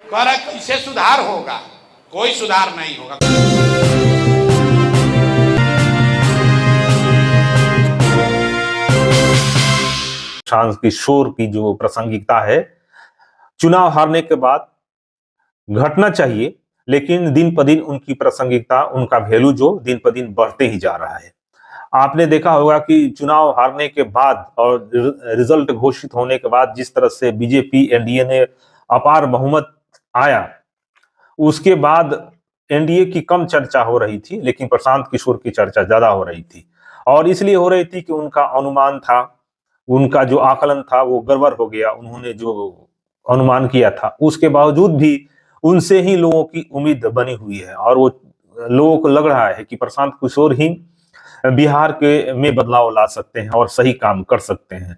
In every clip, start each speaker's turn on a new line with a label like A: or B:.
A: कह रहा कैसे सुधार होगा, कोई सुधार नहीं होगा।
B: प्रशांत किशोर की जो प्रासंगिकता है, चुनाव हारने के बाद घटना चाहिए, लेकिन दिन प दिन उनकी प्रासंगिकता, उनका वैल्यू जो दिन प दिन बढ़ते ही जा रहा है। आपने देखा होगा कि चुनाव हारने के बाद और रिजल्ट घोषित होने के बाद जिस तरह से बीजेपी एनडीए ने अपार बहुमत आया, उसके बाद एनडीए की कम चर्चा हो रही थी, लेकिन प्रशांत किशोर की चर्चा ज्यादा हो रही थी। और इसलिए हो रही थी कि उनका अनुमान था, उनका जो आकलन था वो गड़बड़ हो गया। उन्होंने जो अनुमान किया था उसके बावजूद भी उनसे ही लोगों की उम्मीद बनी हुई है, और वो लोगों को लग रहा है कि प्रशांत किशोर ही बिहार के में बदलाव ला सकते हैं और सही काम कर सकते हैं।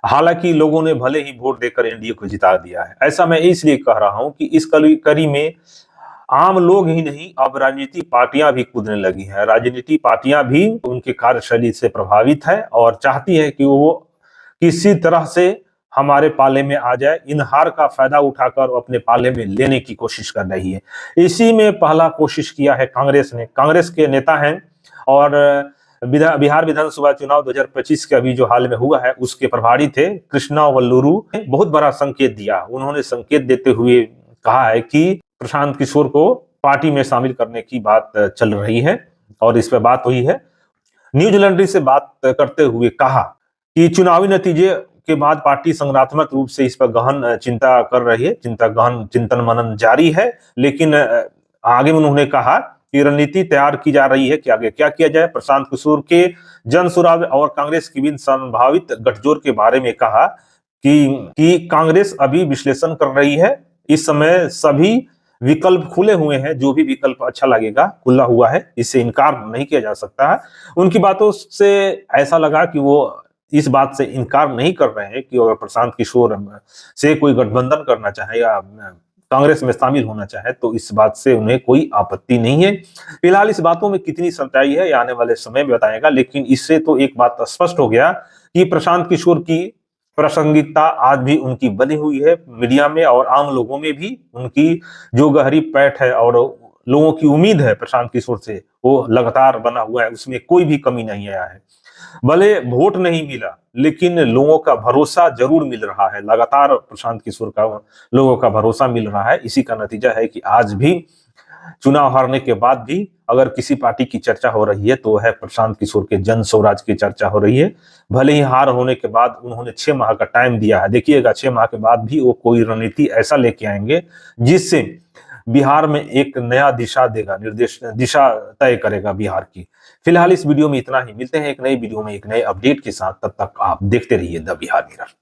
B: हालांकि लोगों ने भले ही वोट देकर एनडीए को जिता दिया है। ऐसा मैं इसलिए कह रहा हूं कि इस कड़ी में आम लोग ही नहीं, अब राजनीतिक पार्टियां भी कूदने लगी हैं। राजनीतिक पार्टियां भी उनकी कार्यशैली से प्रभावित है और चाहती है कि वो किसी तरह से हमारे पाले में आ जाए, इन हार का फायदा उठाकर अपने पाले में लेने की कोशिश कर रही है। इसी में पहला कोशिश किया है कांग्रेस ने। कांग्रेस के नेता हैं और बिहार विधानसभा चुनाव 2025 के अभी जो हाल में हुआ है उसके प्रभारी थे कृष्णा वल्लूरू, बहुत बड़ा संकेत दिया। उन्होंने संकेत देते हुए कहा है कि प्रशांत किशोर को पार्टी में शामिल करने की बात चल रही है, और इस पर बात हुई है। न्यूज लॉन्ड्री से बात करते हुए कहा कि चुनावी नतीजे के बाद पार्टी संगठनात्मक रूप से इस पर गहन चिंता कर रही है, गहन चिंतन मनन जारी है। लेकिन आगे उन्होंने कहा कि रणनीति तैयार की जा रही है कि आगे क्या किया जाए। प्रशांत किशोर के जनसुराग और कांग्रेस के बीच संभावित गठजोड़ के बारे में कहा कि कांग्रेस अभी विश्लेषण कर रही है। इस समय सभी विकल्प खुले हुए हैं, जो भी विकल्प अच्छा लगेगा खुला हुआ है, इससे इनकार नहीं किया जा सकता है। उनकी बातों से ऐसा लगा कि वो इस बात से इनकार नहीं कर रहे हैं कि अगर प्रशांत किशोर से कोई गठबंधन करना चाहे या कांग्रेस में शामिल होना चाहे तो इस बात से उन्हें कोई आपत्ति नहीं है। फिलहाल इस बातों में कितनी सच्चाई है, आने वाले समय में बताएगा, लेकिन इससे तो एक बात स्पष्ट हो गया कि प्रशांत किशोर की प्रासंगिकता आज भी उनकी बनी हुई है। मीडिया में और आम लोगों में भी उनकी जो गहरी पैठ है और लोगों की उम्मीद है प्रशांत किशोर से, वो लगातार बना हुआ है, उसमें कोई भी कमी नहीं आया है। भले वोट नहीं मिला, लेकिन लोगों का भरोसा जरूर मिल रहा है। लगातार प्रशांत किशोर का लोगों का भरोसा मिल रहा है। इसी का नतीजा है कि आज भी चुनाव हारने के बाद भी अगर किसी पार्टी की चर्चा हो रही है तो है प्रशांत किशोर के जन स्वराज की चर्चा हो रही है। भले ही हार होने के बाद उन्होंने 6 माह का टाइम दिया है। देखिएगा 6 माह के बाद भी वो कोई रणनीति ऐसा लेके आएंगे जिससे बिहार में एक नया दिशा देगा, दिशा तय करेगा बिहार की। फिलहाल इस वीडियो में इतना ही। मिलते हैं एक नई वीडियो में एक नए अपडेट के साथ। तब तक आप देखते रहिए द बिहार मिरर।